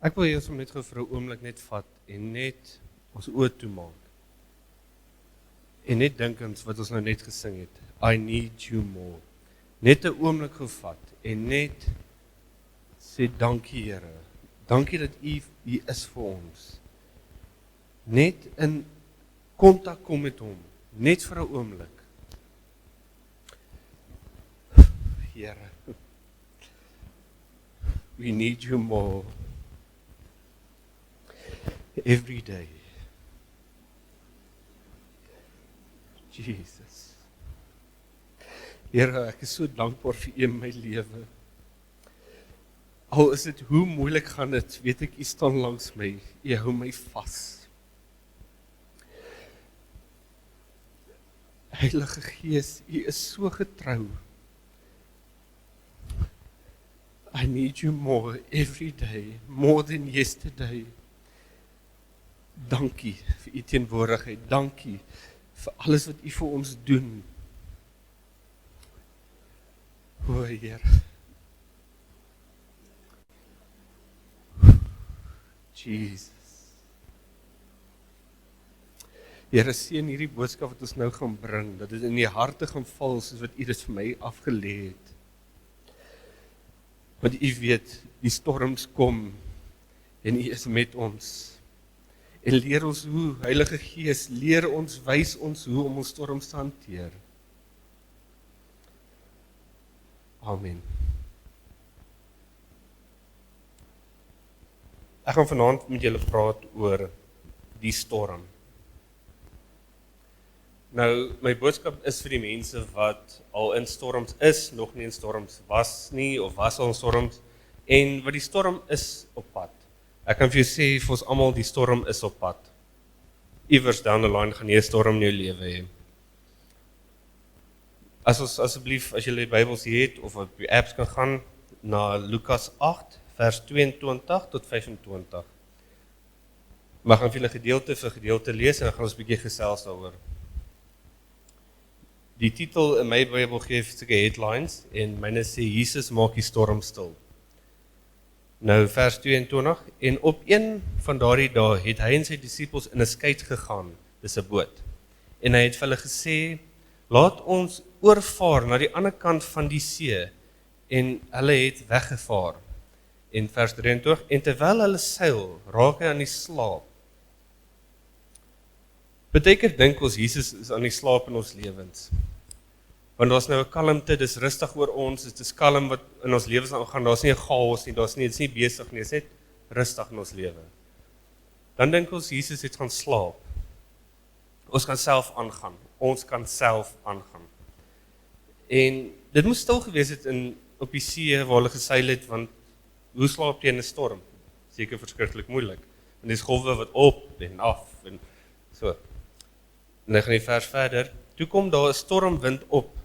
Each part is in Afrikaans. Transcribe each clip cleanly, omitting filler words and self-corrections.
Ek wil eers om net gou vir 'n oomblik net vat en net ons oë toemaak. En net dink aan wat ons nou net gesing het. I need you more. Net 'n oomblik gou vat en net sê dankie Here. Dankie dat U hier is vir ons. Net in kontak kom met hom, net vir 'n oomblik. Here, we need you more. Every day. Jesus. Here, ek is so dankbaar vir U in my lewe. Al is dit hoe moeilik gaan dit, weet ek U staan langs my. U hou my vas. Heilige Gees, U is so getrou. I need you more every day, more than yesterday. Dankie vir U teenwoordigheid, dankie vir alles wat U vir ons doen. O Heer. Jesus. Here, seën hierdie boodskap wat ons nou gaan bring, dat dit in die harte gaan val soos wat U dit vir my afgelê het. Want U weet, die storms kom en U is met ons. En leer ons hoe, Heilige Gees, leer ons, wys ons hoe om ons storms te hanteer. Amen. Ek gaan vanaand met julle praat oor die storm. Nou, my boodskap is vir die mense wat al in storms is, nog nie in storms was nie, of was al in storms, en wat die storm is op pad. Ek kan vir jou sê, vir ons almal, die storm is op pad. Iewers down the line gaan jy 'n storm in jou lewe hê. As ons asseblief, as julle die Bybels het, of op die apps kan gaan, na Lukas 8, vers 22 tot 25. Maar gaan vir julle gedeelte vir gedeelte lees, en dan gaan ons 'n bietjie gesels daaroor. Die titel in my Bybel gee sulke headlines, en myne sê, Jesus maak die storm stil. Nou vers 22, en op een van daardie dae het hy en sy disippels in 'n skei gegaan, dis 'n boot. En hy het vir hulle gesê, laat ons oorvaar na die ander kant van die see, en hulle het weggevaar. En vers 23, en terwyl hulle seil, raak hy aan die slaap. Partykeer dink ons Jesus is aan die slaap in ons lewens. Want daar's nou 'n kalmte, dis rustig oor ons, dit is kalm wat in ons lewens aangaan, daar's nie 'n chaos nie, dit is nie besig nie, dit is net rustig in ons lewe. Dan dink ons Jesus het gaan slaap. Ons kan self aangaan. En dit moes stil gewees het op die see waar hulle geseil het, want hoe slaap jy in 'n storm? Seker verskriklik moeilik. En dis golwe wat op en af en so. En dan gaan die vers verder. Toe kom daar 'n stormwind op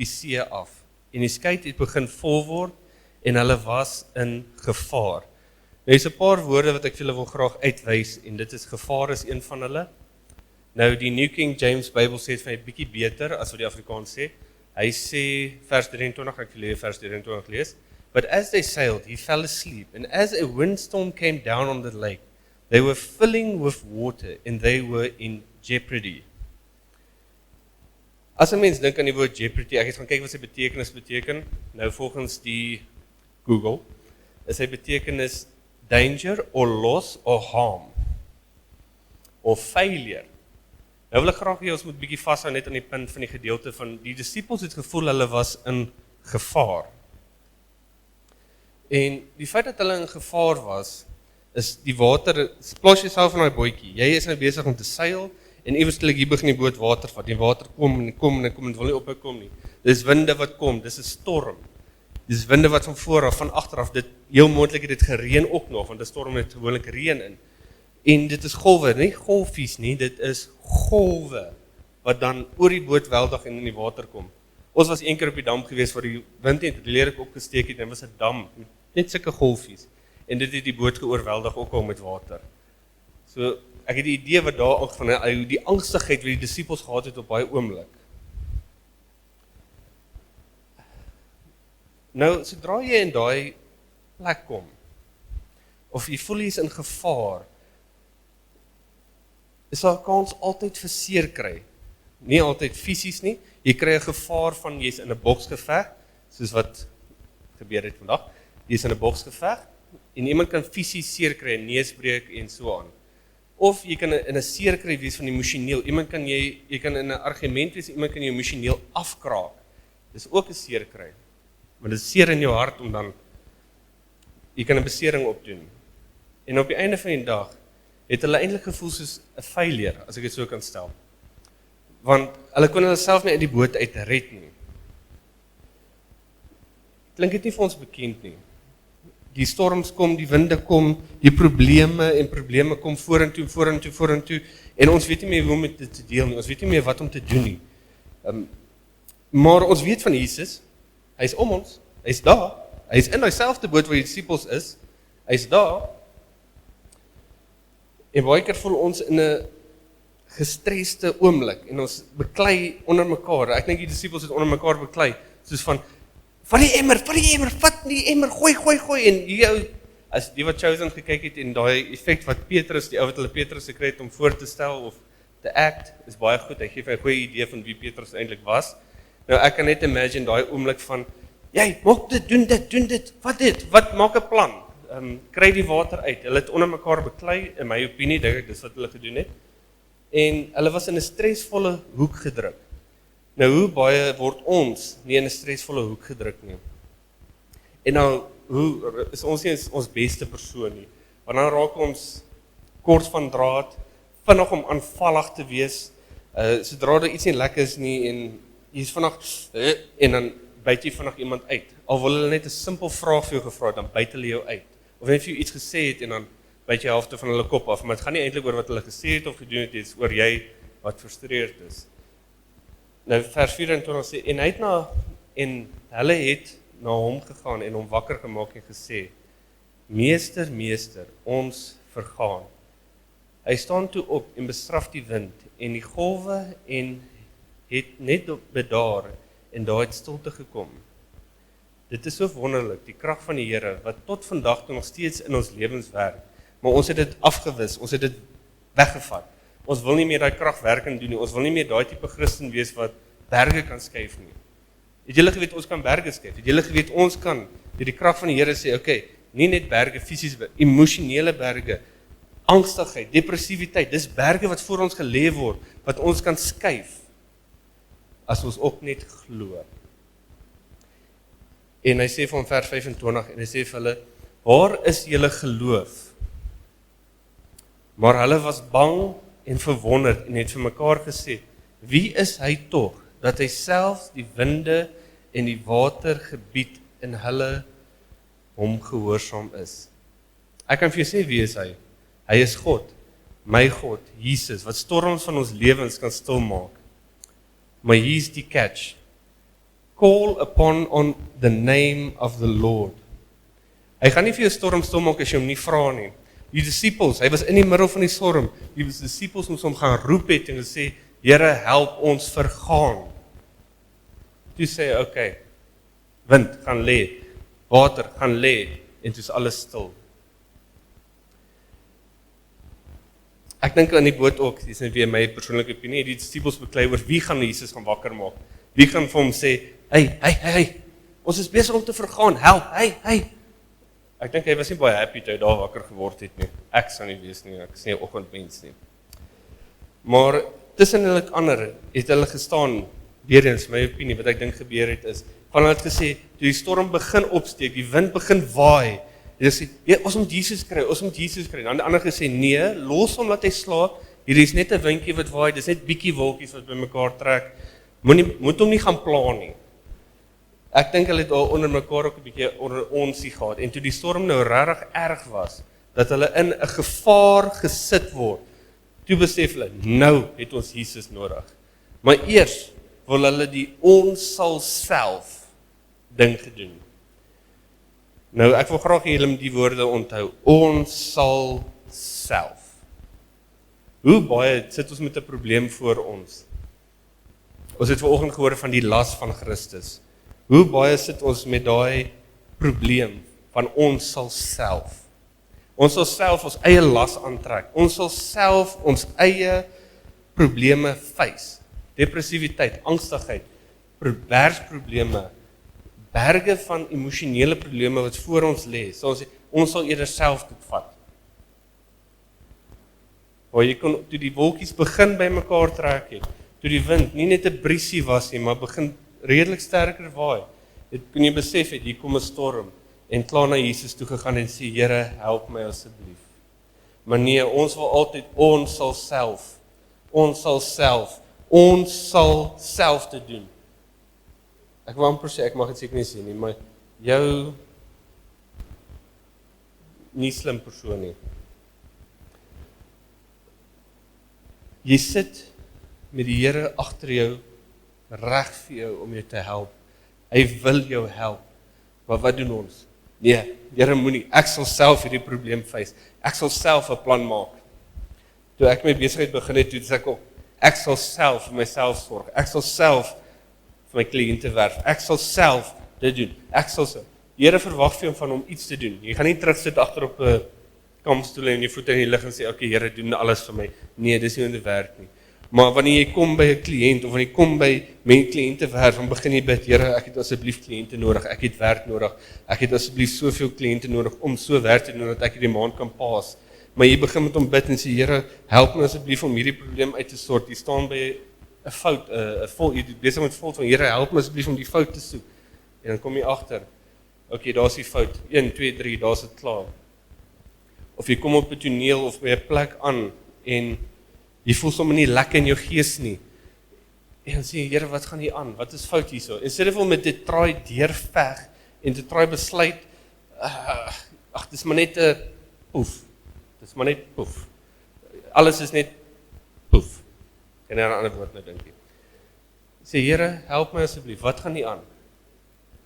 die see af. En die skei het begin vol word en hulle was in gevaar. Nou is 'n paar woorde wat ek vir julle wil graag uitwys en dit is gevaar is een van hulle. Nou die New King James Bybel sê dit vir 'n bietjie beter as wat die Afrikaans sê. Hy sê vers 23, ek wil vers 23 lees. But as they sailed, he fell asleep, and as a windstorm came down on the lake, they were filling with water and they were in jeopardy. As 'n mens dink aan die woord jeopardy, ek het gaan kyk wat sy betekenis beteken. Nou volgens die Google is sy betekenis danger or loss or harm or failure. Nou wil ek graag hê ons moet bietjie vashou net aan die punt van die gedeelte van die disippels het gevoel hulle was in gevaar. En die feit dat hulle in gevaar was, is die water, plaas jouself in daai bootjie. Jy is nou besig om te seil en eweslik hier begin die boot water vat. Die water kom en kom en kom en wil nie ophou kom nie. Dis winde wat kom, dis 'n storm. Dis winde wat van voor af, van agter af, dit heel moontlik het dit gereën ook nog, want 'n storm het gewoonlik reën in. En dit is golwe, nie golfies nie, dit is golwe wat dan oor die boot weldig en in die water kom. Ons was een keer op die dam gewees waar die wind het lelik opgesteek het en was 'n dam met net sulke golfies. En dit het die boot geoorweldig ook al met water. So ek het die idee wat daar van die angstigheid wat die disippels gehad het op baie oomblik. Nou, sodra jy in daai plek kom, of jy voel jy is in gevaar, is daar 'n kans altyd vir seer kry. Nie altyd fisies nie, jy kry 'n gevaar van jy's in 'n boksgeveg, soos wat gebeur het vandag, jy's in 'n boksgeveg, en iemand kan fisies seer kry, 'n neusbreek en so aan. Of jy kan in 'n seer kry wees van emosioneel, iemand kan jy kan in 'n argument wees, iemand kan jou emosioneel afkraak. Dis ook 'n seer kry. Maar dit is seer in jou hart om dan, jy kan 'n besering opdoen. En op die einde van die dag, het hulle eintlik gevoel soos 'n failure, as ek dit so kan stel. Want hulle kon hulle self nie uit die boot uit red nie. Klink dit nie vir ons bekend nie? Die storms kom, die winde kom, die probleme kom vorentoe, en ons weet nie meer hoe om dit te deel nie, ons weet nie meer wat om te doen nie. Maar ons weet van Jesus, hy is om ons, hy is daar, hy is in die selfde boot waar die disippels is, hy is daar, en baie keer voel ons in 'n gestreste oomblik, en ons beklei onder mekaar, ek dink die disippels het onder mekaar beklei, soos van, vat die emmer, gooi, en jy, as die wat Chosen gekyk het, en die effect wat Petrus, die ou wat hulle Petrus gekry het om voor te stel, of te act, is baie goed, hy gee vir 'n goeie idee van wie Petrus eintlik was. Nou ek kan net imagine daai oomblik van, jy, maak dit, doen dit, wat maak 'n plan, kry die water uit, hulle het onder mekaar beklei, in my opinie, dink ek, dis wat hulle gedoen het, en hulle was in 'n stresvolle hoek gedruk. Nou, hoe baie word ons nie in 'n stresvolle hoek gedruk nie? En nou, hoe is ons nie ons beste persoon nie? Want dan raak ons kort van draad, vinnig om aanvallig te wees, sodra daar iets nie lekker is nie, en jy is vinnig, en dan byt jy vinnig iemand uit. Al wil hulle net 'n simpel vraag vir jou gevra het, dan byt hulle jou uit. Of net vir jou iets gesê het, en dan byt jy helfte van hulle kop af, maar het gaan nie eintlik oor wat hulle gesê het of gedoen het, dit is oor jy wat frustreerd is. Nou vers 24 sê, en hulle het na hom gegaan en hom wakker gemaak en gesê, Meester, ons vergaan. Hy staan toe op en bestraf die wind en die golwe en het net bedaar en daar het stilte gekom. Dit is so wonderlik, die krag van die Here, wat tot vandag toe nog steeds in ons lewens werk, maar ons het dit afgewis, ons het dit weggevat. Ons wil nie meer daai kragwerking doen nie, ons wil nie meer daai tipe Christen wees wat berge kan skuif nie. Het julle geweet ons kan berge skuif? Het julle geweet ons kan deur die krag van die Here sê, okay, nie net berge, fisies, emosionele berge, angstigheid, depressiwiteit, dis berge wat voor ons gelê word, wat ons kan skuif, as ons ook net glo. En hy sê van vers 25, en hy sê vir hulle, waar is julle geloof? Maar hulle was bang en verwonderd en het vir mekaar gesê, wie is hy tog, dat hy selfs die winde en die water gebied en hulle hom gehoorsaam is. Ek kan vir jou sê, wie is hy? Hy is God, my God, Jesus, wat storms van ons lewens kan stilmaak. Maar hier is die catch. Call upon on the name of the Lord. Hy gaan nie vir jou storm stilmaak as jy hom nie vra nie. Die disciples, hy was in die middel van die storm, die disciples moes hom gaan roep het en sê, Here, help ons vergaan. Toe sê hy, okay, wind gaan lê, water gaan lê, en toe is alles stil. Ek dink aan die boot ook, dis net weer my persoonlike opinie, die disciples beklei oor wie gaan Jesus gaan wakker maak. Wie gaan vir hom sê, hey, ons is besig om te vergaan, help, hey. Ek dink hy was nie baie happy toe hy daar wakker geword het nie. Ek sou nie wees nie, ek is nie 'n oggendmens nie. Maar tussen hulle ander het hulle gestaan, weer eens my opinie, wat ek dink gebeur het is, van hulle het gesê, toe die storm begin opsteek, die wind begin waai, hulle sê, ons moet Jesus kry, dan die ander gesê, nee, los hom laat hy slaap, hier is net 'n windjie wat waai, dis net bietjie wolkies wat by mekaar trek, moet hom nie gaan pla nie. Ek dink hulle het al onder mekaar ook 'n bietjie onder onsie gehad, en toe die storm nou regtig erg was, dat hulle in 'n gevaar gesit word, toe besef hulle, nou het ons Jesus nodig. Maar eers wil hulle die ons sal self ding gedoen. Nou, ek wil graag hê julle moet die woorde onthou, ons sal self. Hoe baie sit ons met 'n probleem voor ons? Ons het vanoggend gehoor van die las van Christus. Hoe baie sit ons met daai probleem van ons sal self. Ons sal self ons eie las aantrek. Ons sal self ons eie probleme face. Depressiwiteit, angstigheid, werksprobleme, berge van emosionele probleme wat voor ons lê. So ons sal eerder self dit vat. Waar jy kon, toe die wolkies begin by mekaar trek het, toe die wind nie net 'n briesie was nie, maar begin redelik sterker waai, het kon jy besef het, hier kom 'n storm, en klaar na Jesus toe gegaan en sê, Here, help my asseblief. Maar nee, ons wil altyd, ons sal self te doen. Ek wil amper sê, ek mag dit seker nie sê nie, maar jou nie slim persoon nie. Jy sit met die Here agter jou, reg vir jou om jou te help. Hy wil jou help. Maar wat doen ons? Nee, Here moenie, ek sal self hierdie probleem face. Ek sal self 'n plan maak. Toe ek my besigheid begin het, toe sê ek sal self vir myself sorg. Ek sal self vir my kliënte werf. Ek sal self dit doen. Die Here verwag vir jou van hom iets te doen. Jy gaan nie terugsit agter op 'n kampstoel en jou voete in die lug en sê, okay, Here, doen alles vir my. Nee, dis nie hoe dit werk nie. Maar wanneer jy kom by 'n kliënt of wanneer jy kom by kliënte werk, dan begin jy bid, Here, ek het asseblief kliënte nodig, ek het werk nodig, ek het asseblief soveel kliënte nodig om so werk te doen dat ek hierdie maand kan paas. Maar jy begin met hom bid en sê, Here, help my asseblief om hierdie probleem uit te sort. Jy staan by 'n fout, jy besig met fout van, Here, help my asseblief om die fout te soek. En dan kom jy agter, okay, daar's die fout, 1, 2, 3, daar's dit klaar. Of jy kom op 'n toneel of by 'n plek aan en jy voel sommer nie lekker in jou gees nie. En dan sê jy, Here, wat gaan hier aan? Wat is fout hierso? En sê jy met dit traai deurveg en te traai besluit, dis maar net 'n poef. Dis maar net poef. Alles is net poef. En dan 'n ander woord nou dink jy. Sê, Here, help my asseblief. Wat gaan hier aan?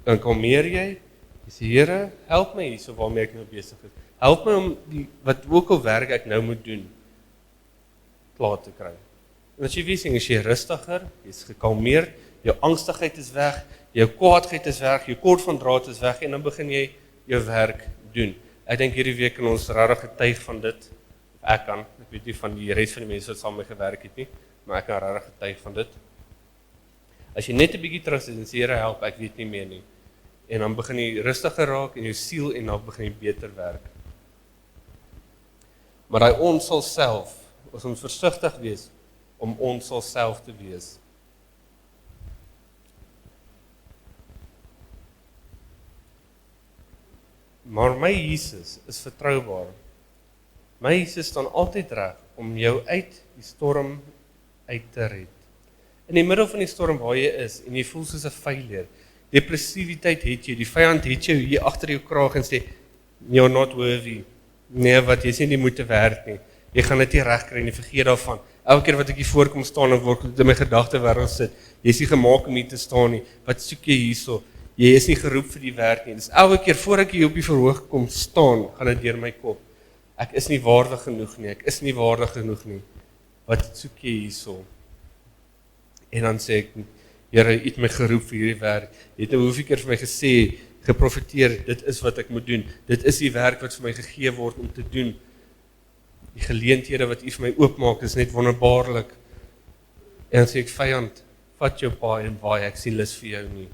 Dan kalmeer jy. Jy sê, Here, help my hierso waarmee ek nou besig is. Help my om wat ook al werk ek nou moet doen, klaar te kry. En as jy weet, is jy rustiger, jy's gekalmeerd, jou angstigheid is weg, jou kwaadheid is weg, jou kort van draad is weg, en dan begin jy jou werk doen. Ek dink hierdie week kan ons regtig getuig van dit. Ek weet nie van die res van die mense wat saam met my gewerk het nie, maar ek kan regtig getuig van dit. As jy net 'n bietjie terug sit en sê, Here, help, ek weet nie meer nie. En dan begin jy rustiger raak in jou siel en dan begin jy beter werk. Maar hy ons sal self, as ons versigtig wees, om ons sal self te wees. Maar my Jesus is vertroubaar. My Jesus staan altyd reg om jou uit die storm uit te red. In die middel van die storm waar jy is, en jy voel soos 'n failure, depressiwiteit het jy, die vyand het jou hier agter jou kraag en sê, you're not worthy. Nee, wat jy sê nie moet te werk nie. Jy gaan dit nie reg kry nie, vergeet daarvan. Elke keer wat ek hier voorkom staan en word in my gedagte wêreld sit, jy is nie gemaak om hier te staan nie. Wat soek jy hierso? Jy is nie geroep vir die werk nie. Dis elke keer voor ek hier op die verhoog kom staan, gaan dit deur my kop. Ek is nie waardig genoeg nie. Ek is nie waardig genoeg nie. Wat soek jy hierso? En dan sê ek, Here, U het my geroep vir hierdie werk. Jy het nou hoeveel keer vir my gesê, geprofeteer, dit is wat ek moet doen. Dit is die werk wat vir my gegee word om te doen. Die geleenthede wat U vir my oopmaak is net wonderbaarlik. En dan sê ek, vyand, vat jou paai en waai, ek sien lus vir jou nie.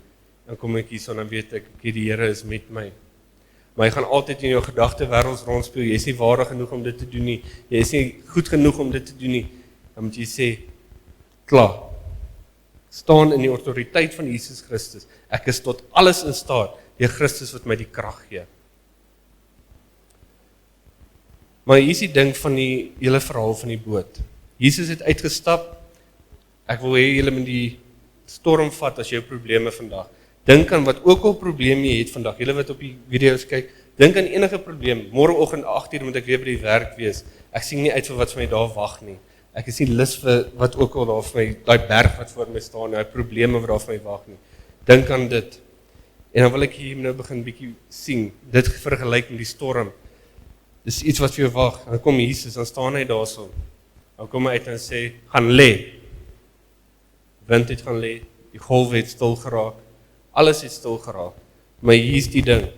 Dan kom ek hierso en dan weet ek, die Here is met my. Maar jy gaan altyd in jou gedagte wêreld rondspeel, jy is nie waardig genoeg om dit te doen nie, jy is nie goed genoeg om dit te doen nie. Dan moet jy sê, klaar, staan in die autoriteit van Jesus Christus. Ek is tot alles in staat, deur Christus wat my die krag gee. Maar hier is die ding van die hele verhaal van die boot. Jesus het uitgestap, ek wil hê julle moet die storm vat as jou probleme vandag. Dink aan wat ook al probleme jy het vandag, julle wat op die video's kyk, dink aan enige probleem, môreoggend 8:00 moet ek weer by die werk wees, ek sien nie uit vir wat vir my daar wag nie, ek is nie lus vir wat ook al daar vir my, die berg wat voor my staan, die probleme wat daar vir my wag nie, dink aan dit, en dan wil ek hier nou begin bietjie sien, dit vergelyk met die storm, dis iets wat vir jou wag, dan kom Jesus, dan staan hy daarso, dan kom hy uit en sê, gaan lê, wind het gaan lê, die golwe het stil geraak, alles het stil geraak, maar hier is die ding,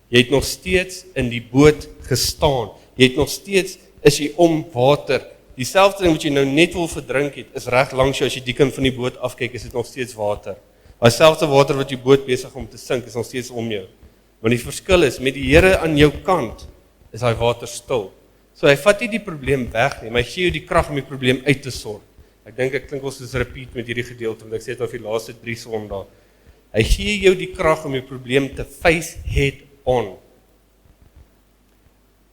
jy het nog steeds in die boot gestaan, jy het nog steeds, is jy om water. Dieselfde ding wat jy nou net wil verdrink het, is reg langs jou, as jy die kant van die boot afkyk, is dit nog steeds water. Maar dieselfde water wat jou boot besig om te sink, is nog steeds om jou. Want die verskil is, met die Here aan jou kant, is daai water stil. So hy vat nie die probleem weg nie, maar hy gee jou die krag om die probleem uit te sort. Ek dink ek klink ons soos repeat met hierdie gedeelte, want ek sê dit al vir die laaste 3 Sondae. Hy gee jou die krag om die probleem te face head on.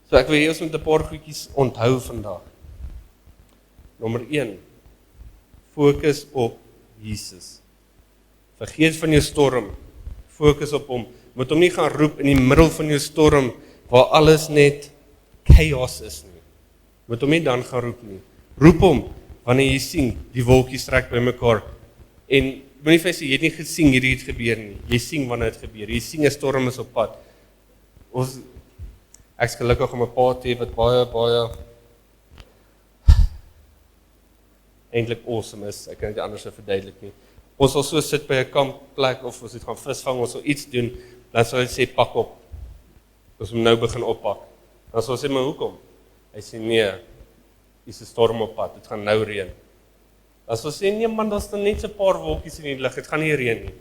So ek wil hê ons moet 'n paar goedjies onthou vandag. Nommer 1, fokus op Jesus. Vergeet van jou storm, fokus op hom. Moet hom nie gaan roep in die middel van jou storm, waar alles net chaos is nie. Moet hom nie dan gaan roep nie. Roep hom, wanneer jy sien, die wolkies trek by mekaar, en moenie vir sê, jy het nie gesien hierdie het gebeur nie, jy sien wanneer dit gebeur, jy sien 'n storm is op pad. Ek is gelukkig om 'n pa te hê wat baie eintlik awesome is, ek kan dit anders verduidelik nie. Ons sal so sit by 'n kampplek, of ons het gaan visvang, ons sal iets doen, dan sal hy sê, pak op. Ons moet nou begin oppak. Dan sal hy sê, maar hoekom? Hy sê, nee, is 'n storm op pad, dit gaan nou reën. Dan sal hy sê, nee man, daar's net so 'n paar wolkies in die lug, dit gaan nie reën nie.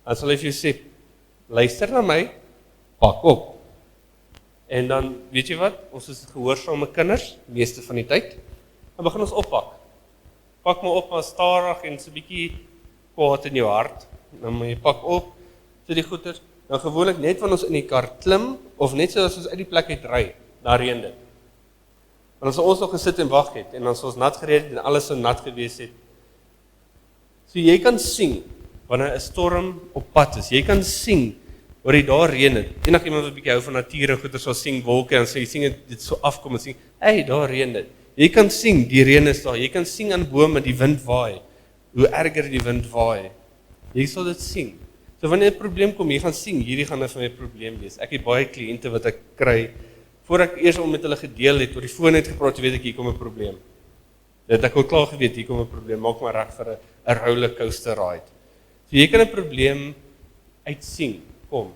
Dan sal hy vir jou sê, luister na my, pak op. En dan, weet jy wat, ons is gehoorsame kinders, meeste van die tyd, dan begin ons oppak. Pak maar op, maar stadig en so 'n bietjie kwaad in jou hart, dan moet jy pak op, so die goeders, nou gewoonlik net wanneer ons in die kar klim, of net so as ons uit die plek uit ry, daar reën dit. Want as ons nog gesit en wag het, en as ons nat gereed het, en alles so nat gewees het, so jy kan sien, wanneer 'n storm op pad is, jy kan sien, waar jy daar reën het, enig iemand wat 'n bietjie hou van natuur en goeders sal sien wolke, en so jy sien dit so afkom, en sien, hey, daar reën dit. Jy kan sien, die reën is daar, jy kan sien aan bome, die wind waai, hoe erger die wind waai, jy sal dit sien. So wanneer 'n probleem kom, jy gaan sien, hierdie gaan nou vir my 'n probleem wees. Ek het baie kliënte wat ek kry, voor ek eers al met hulle gedeel het, oor die foon het gepraat, weet ek, hier kom 'n probleem. Dit ek al klaar geweet, hier kom 'n probleem, maak maar reg vir 'n rollercoaster ride. So jy kan 'n probleem uitsien, kom.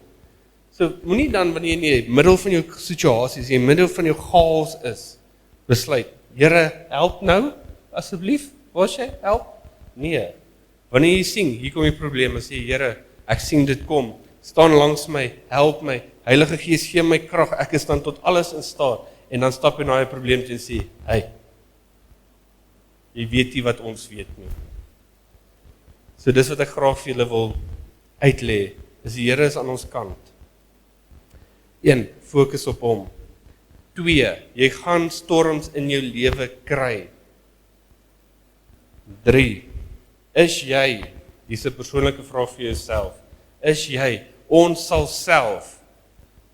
So moenie dan, wanneer jy in die middel van jou situasies, in die middel van jou chaos is, besluit, Here, help nou, asseblief, was jy, help? Nee, wanneer jy sien, hier kom die probleem, en sê, Here, ek sien dit kom, staan langs my, help my, Heilige Gees gee my krag, ek is dan tot alles in staat, en dan stap jy na die probleem toe en sê, hey, jy weet nie wat ons weet nie. So dis wat ek graag vir julle wil uitlê, is die Here is aan ons kant. 1, fokus op hom. 2, jy gaan storms in jou lewe kry. 3, is jy, dis 'n persoonlike vraag vir jouself, is jy ons sal self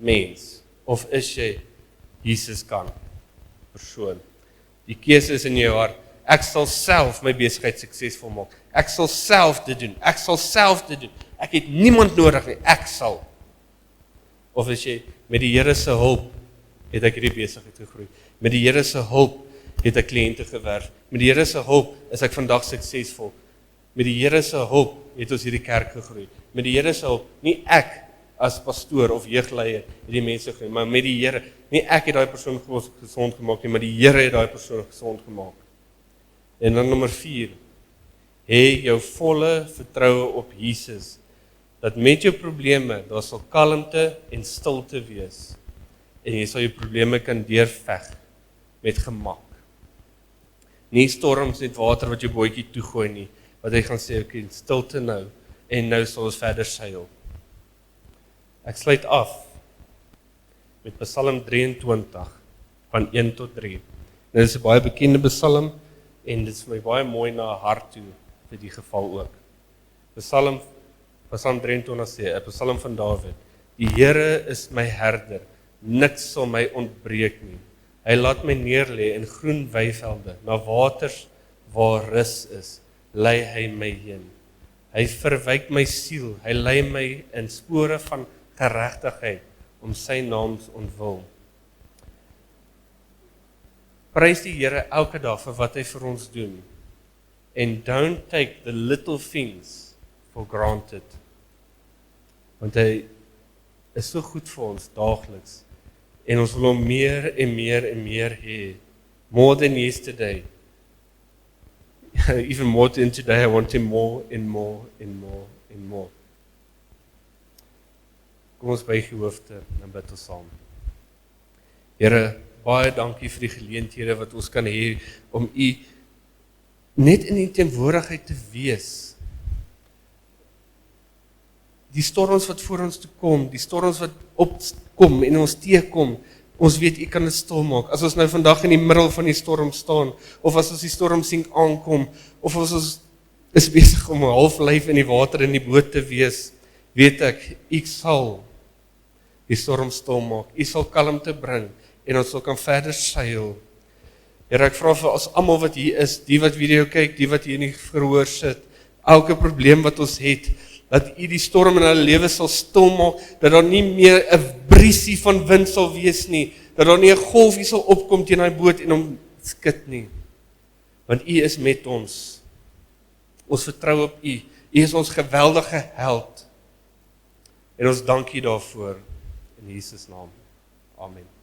mens, of is jy Jesus kan persoon? Die keuse is in jou hart, ek sal self my besigheid suksesvol maak, ek sal self dit doen, ek sal self dit doen, ek het niemand nodig nie, ek sal. Of is jy, met die Here se hulp, het ek hierdie besigheid gegroei. Met die Here se hulp het ek kliënte gewerf. Met die Here se hulp is ek vandag suksesvol. Met die Here se hulp het ons hierdie kerk gegroei. Met die Here se hulp, nie ek as pastoor of jeugleier het die mense gegroei, maar met die Here, nie ek het daai persoon gesond gemaak nie, maar die Here het daai persoon gesond gemaak. En dan nommer 4, hê jou volle vertroue op Jesus, dat met jou probleme, daar sal kalmte en stilte wees, en jy sal jou probleme kan deurveg met gemak. Nie storms met water wat jou bootjie toegooi nie, wat hy gaan sê, okay, stilte nou, en nou sal ons verder seil. Ek sluit af met Psalm 23, van 1 tot 3. Nou, dit is 'n baie bekende psalm, en dit is vir my baie mooi na hart toe, vir die geval ook. Psalm 23 sê, 'n psalm van Dawid, die Here is my herder, niks sal my ontbreek nie. Hy laat my neerlê in groen weivelde, na waters waar rus is, lei hy my heen. Hy verwyk my siel, hy lei my in spore van geregtigheid, om sy naams ontwil. Prys die Here elke dag vir wat hy vir ons doen, and don't take the little things for granted. Want hy is so goed vir ons daagliks, En ons wil hom meer en meer en meer hê. More than yesterday. Even more than today, I want him more and more and more and more. Kom ons buig die hoofde en bid ons saam. Here, baie dankie vir die geleenthede wat ons kan hê om U net in die teenwoordigheid te wees. Die storms wat voor ons toe kom, die storms wat opkom en ons teekom, ons weet U kan dit stil maak. As ons nou vandag in die middel van die storm staan, of as ons die storm sien aankom, of as ons is besig om 'n half lyf in die water in die boot te wees, weet ek, U sal die storm stil maak. U sal kalmte bring en ons sal kan verder seil. Here, ek vra vir ons almal wat hier is, die wat video kyk, die wat hier in die verhoor sit, elke probleem wat ons het, dat U die storm in hulle lewe sal stil maak, dat daar nie meer 'n briesie van wind sal wees nie, dat daar nie 'n golfie sal opkom teen daai boot en hom skud nie. Want U is met ons. Ons vertrou op U. U is ons geweldige held. En ons dank U daarvoor in Jesus naam. Amen.